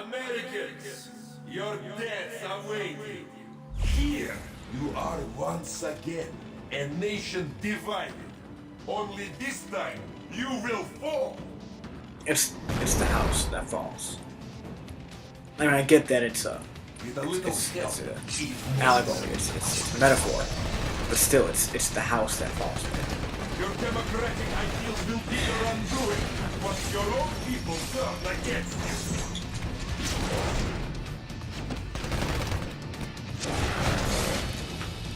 Americans, your deaths are waiting. Here you are once again, a nation divided. Only this time you will fall. It's the house that falls. I mean, I get that it's a allegory, it's a metaphor, but still, it's the house that falls. Your democratic ideals will be your undoing once your own people turn against you.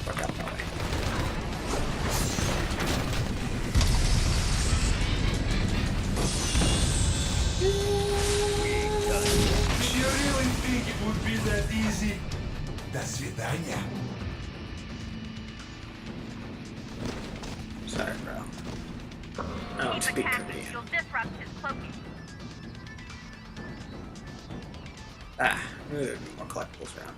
Fuck out my way. Do you really think it would be that easy? До свидания. Sorry, bro. I don't speak Korean. You'll disrupt his cloaking. Ah, maybe there'd be more collectibles around.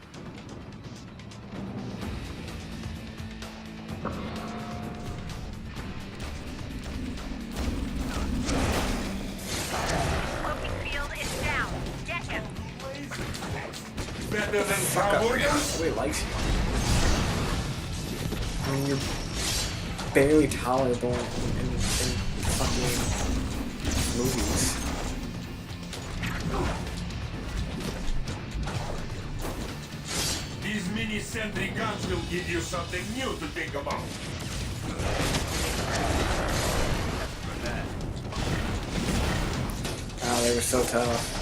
Cloaking field is down. Get him. Better than Fuck up, cowboys? nobody likes you. I mean, you're barely tolerable in fucking movies. These mini-sentry guns will give you something new to think about. Oh, they were so tough.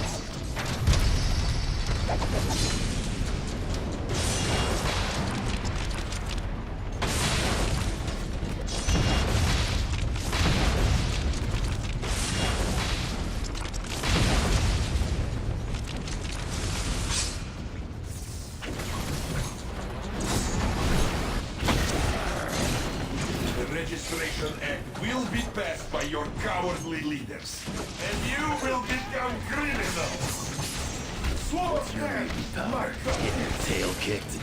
The Registration Act will be passed by your cowardly leaders, and you will become criminals. Slow us down, my God. Tail kicked.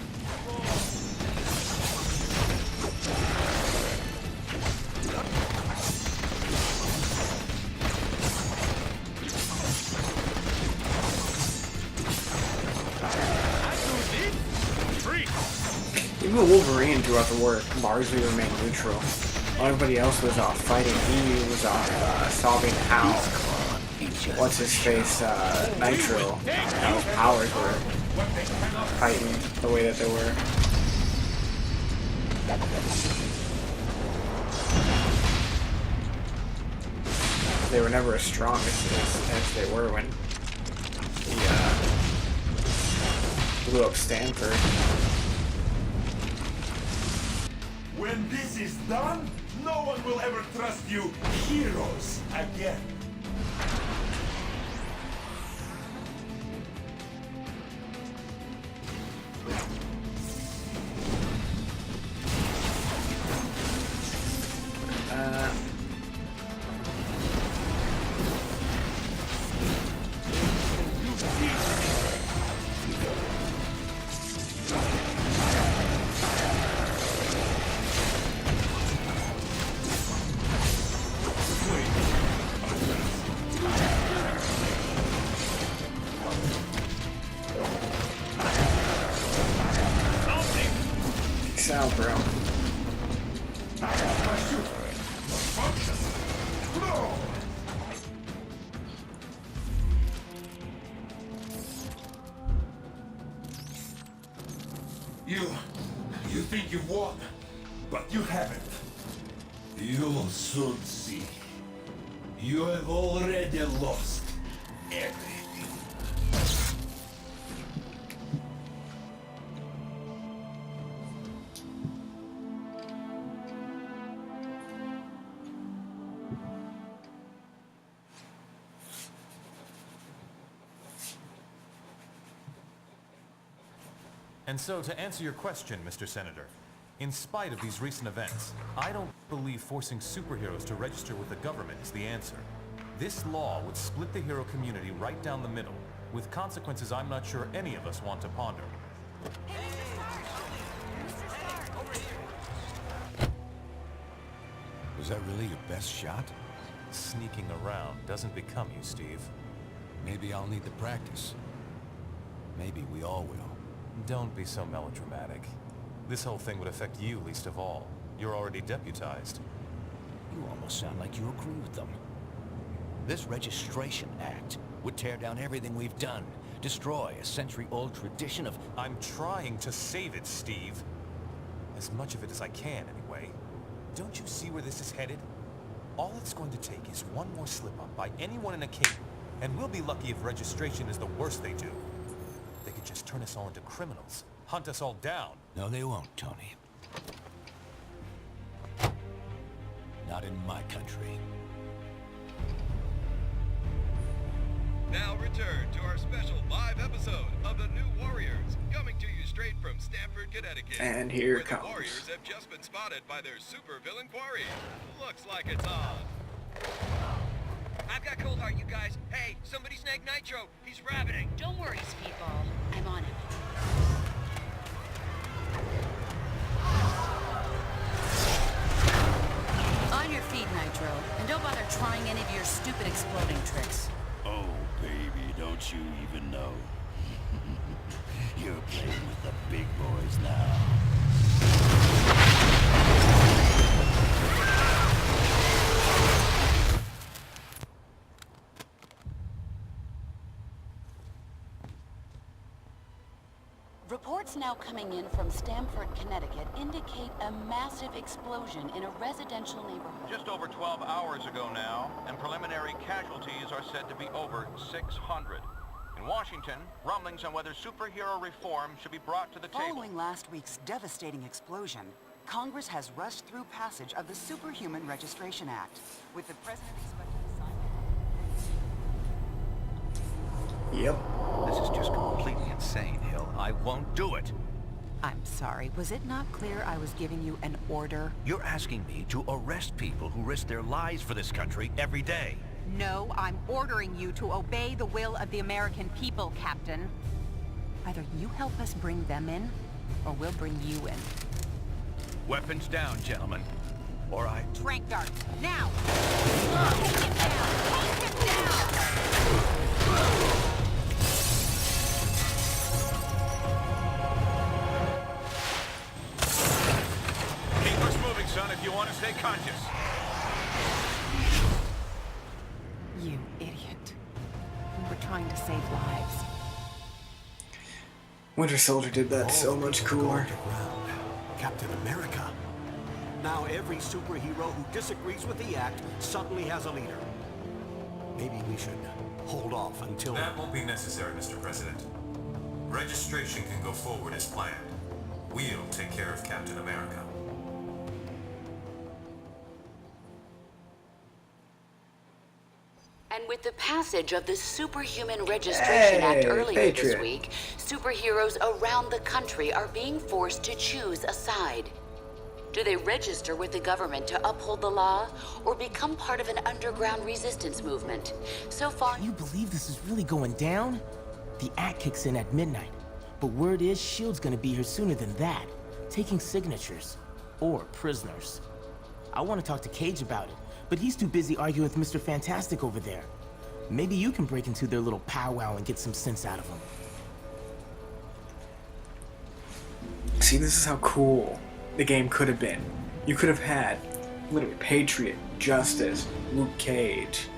Even Wolverine throughout the war largely remained neutral. While everybody else was off fighting, he was off solving how what's his face Nitro, how his powers were fighting the way that they were. They were never as strong as they were when he blew up Stanford. When this is done, no one will ever trust you heroes again. Peace out, bro. You think you've won, but you haven't. You'll soon see. You have already lost everything. And so, to answer your question, Mr. Senator, in spite of these recent events, I don't believe forcing superheroes to register with the government is the answer. This law would split the hero community right down the middle, with consequences I'm not sure any of us want to ponder. Was that really your best shot? Sneaking around doesn't become you, Steve. Maybe I'll need the practice. Maybe we all will. Don't be so melodramatic. This whole thing would affect you least of all. You're already deputized. You almost sound like you agree with them. This Registration Act would tear down everything we've done, destroy a century-old tradition of... I'm trying to save it, Steve. As much of it as I can, anyway. Don't you see where this is headed? All it's going to take is one more slip-up by anyone in a cape, and we'll be lucky if registration is the worst they do. They could just turn us all into criminals, hunt us all down. No, they won't, Tony. Not in my country. Now return to our special live episode of The New Warriors, coming to you straight from Stamford, Connecticut. And here where it comes. The Warriors have just been spotted by their supervillain quarry. Looks like it's on. I've got cold heart, you guys. Hey, somebody snag Nitro. He's rabbiting. Don't worry, Speedball. I'm on it. On your feet, Nitro. And don't bother trying any of your stupid exploding tricks. Oh, baby, don't you even know? You're playing with the big boys now. Reports now coming in from Stamford, Connecticut indicate a massive explosion in a residential neighborhood. Just over 12 hours ago now, and preliminary casualties are said to be over 600. In Washington, rumblings on whether superhero reform should be brought to the table. Following last week's devastating explosion, Congress has rushed through passage of the Superhuman Registration Act, with the president expected to sign... Yep. This is just completely insane, Hill. I won't do it. I'm sorry, was it not clear I was giving you an order? You're asking me to arrest people who risk their lives for this country every day. No, I'm ordering you to obey the will of the American people, Captain. Either you help us bring them in, or we'll bring you in. Weapons down, gentlemen. Or I... Trank darts, now! Take him down! Take him down! Keep us moving, son, if you want to stay conscious. You idiot. We were trying to save lives. Winter Soldier did that so much cooler. Captain America. Now every superhero who disagrees with the act suddenly has a leader. Maybe we should hold off until... That won't be necessary, Mr. President. Registration can go forward as planned. We'll take care of Captain America. And with the passage of the Superhuman Registration Act earlier this Patriot. week, superheroes around the country are being forced to choose a side. Do they register with the government to uphold the law, or become part of an underground resistance movement? So far... Can you believe this is really going down? The act kicks in at midnight, but word is S.H.I.E.L.D's gonna be here sooner than that, taking signatures. Or prisoners. I want to talk to Cage about it, but he's too busy arguing with Mr. Fantastic over there. Maybe you can break into their little powwow and get some sense out of him. See, this is how cool the game could have been. You could have had literally Patriot, Justice, Luke Cage,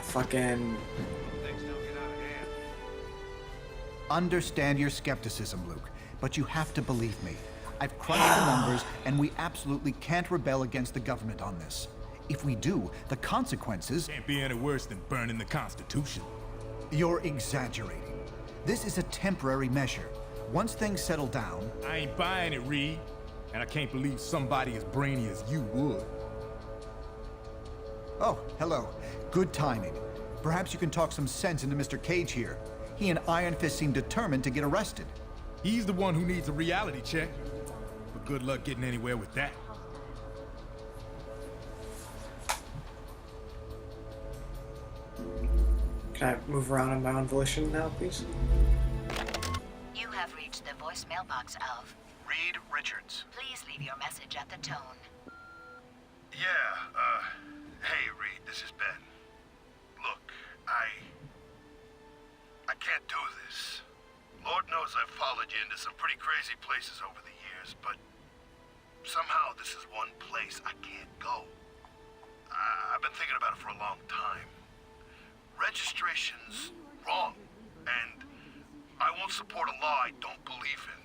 fucking... Understand your skepticism, Luke, but you have to believe me. I've crunched the numbers, and we absolutely can't rebel against the government on this. If we do, the consequences... Can't be any worse than burning the Constitution. You're exaggerating. This is a temporary measure. Once things settle down... I ain't buying it, Reed. And I can't believe somebody as brainy as you would. Oh, hello. Good timing. Perhaps you can talk some sense into Mr. Cage here. He and Iron Fist seem determined to get arrested. He's the one who needs a reality check. But good luck getting anywhere with that. Can I move around on my own volition now, please? You have reached the voicemail box of Reed Richards. Please leave your message at the tone. Yeah, hey Reed, this is Ben. Look, I can't do this. Lord knows I've followed you into some pretty crazy places over the years, but somehow this is one place I can't go. I've been thinking about it for a long time. Registration's wrong, and I won't support a law I don't believe in,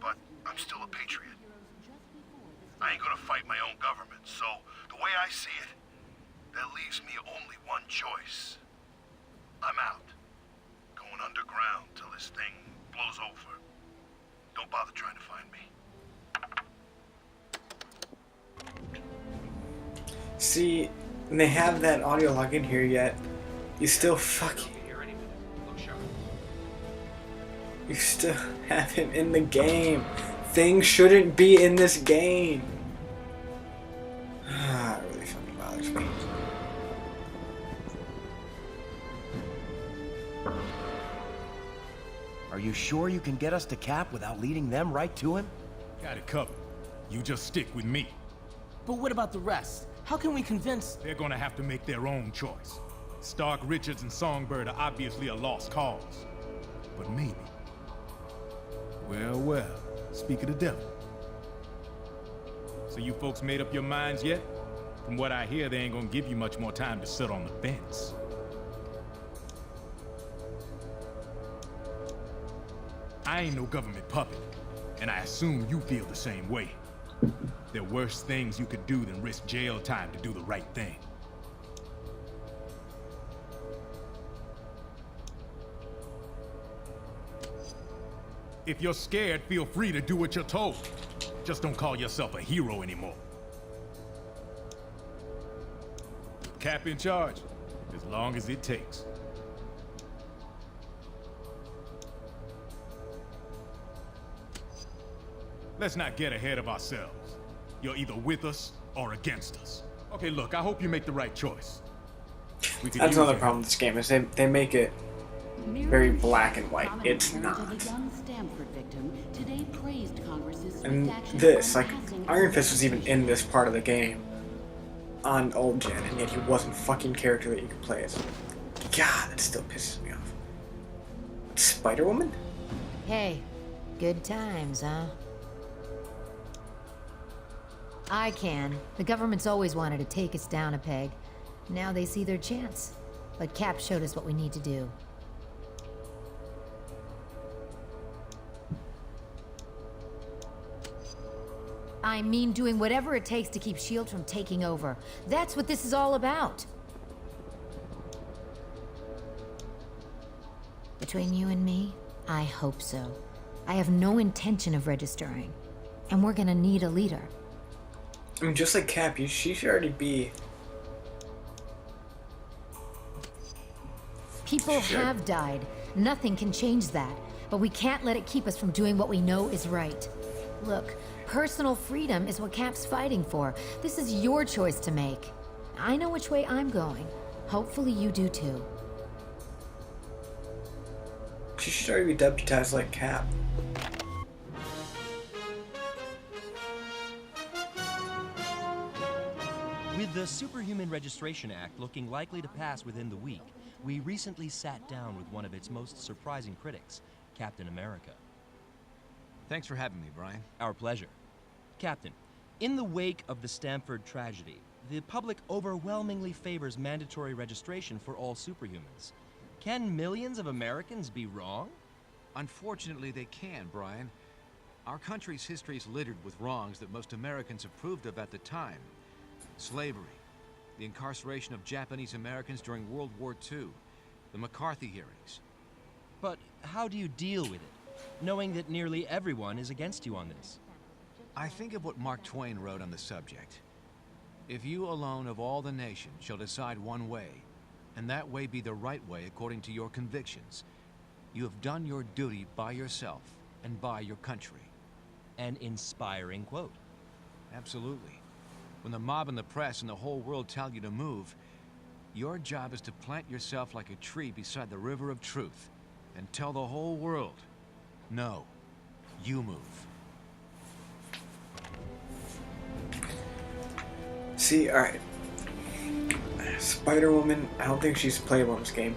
but I'm still a patriot. I ain't gonna fight my own government, so the way I see it, that leaves me only one choice. I'm out. Going underground till this thing blows over. Don't bother trying to find me. See, they have that audio log in here yet. You still fucking... You still have him in the game. Things shouldn't be in this game. It really fucking bothers me. Are you sure you can get us to Cap without leading them right to him? Got it covered. You just stick with me. But what about the rest? How can we convince... They're gonna have to make their own choice. Stark, Richards, and Songbird are obviously a lost cause. But maybe. Well, speak of the devil. So you folks made up your minds yet? From what I hear, they ain't gonna give you much more time to sit on the fence. I ain't no government puppet, and I assume you feel the same way. There are worse things you could do than risk jail time to do the right thing. If you're scared, feel free to do what you're told. Just don't call yourself a hero anymore. Cap in charge, as long as it takes. Let's not get ahead of ourselves. You're either with us or against us. Okay, look, I hope you make the right choice. That's another problem with this game, is they make it very black and white. It's not. And this, like, Iron Fist was even in this part of the game on old gen, and yet he wasn't fucking character that you could play as. God, that still pisses me off. Spider-Woman? Hey, good times, huh? I can. The government's always wanted to take us down a peg. Now they see their chance. But Cap showed us what we need to do. I mean doing whatever it takes to keep S.H.I.E.L.D. from taking over. That's what this is all about. Between you and me, I hope so. I have no intention of registering. And we're gonna need a leader. I mean, just like Cap, she should already be... People have died. Nothing can change that. But we can't let it keep us from doing what we know is right. Look, personal freedom is what Cap's fighting for. This is your choice to make. I know which way I'm going. Hopefully you do too. She should already be deputized like Cap. With the Superhuman Registration Act looking likely to pass within the week, we recently sat down with one of its most surprising critics, Captain America. Thanks for having me, Brian. Our pleasure. Captain, in the wake of the Stamford tragedy, the public overwhelmingly favors mandatory registration for all superhumans. Can millions of Americans be wrong? Unfortunately, they can, Brian. Our country's history is littered with wrongs that most Americans approved of at the time. Slavery, the incarceration of Japanese Americans during World War II, the McCarthy hearings. But how do you deal with it, knowing that nearly everyone is against you on this? I think of what Mark Twain wrote on the subject. If you alone of all the nation shall decide one way, and that way be the right way according to your convictions, you have done your duty by yourself and by your country. An inspiring quote. Absolutely. When the mob and the press and the whole world tell you to move, your job is to plant yourself like a tree beside the river of truth and tell the whole world, no, you move. See, alright. Spider-Woman, I don't think she's playable in this game.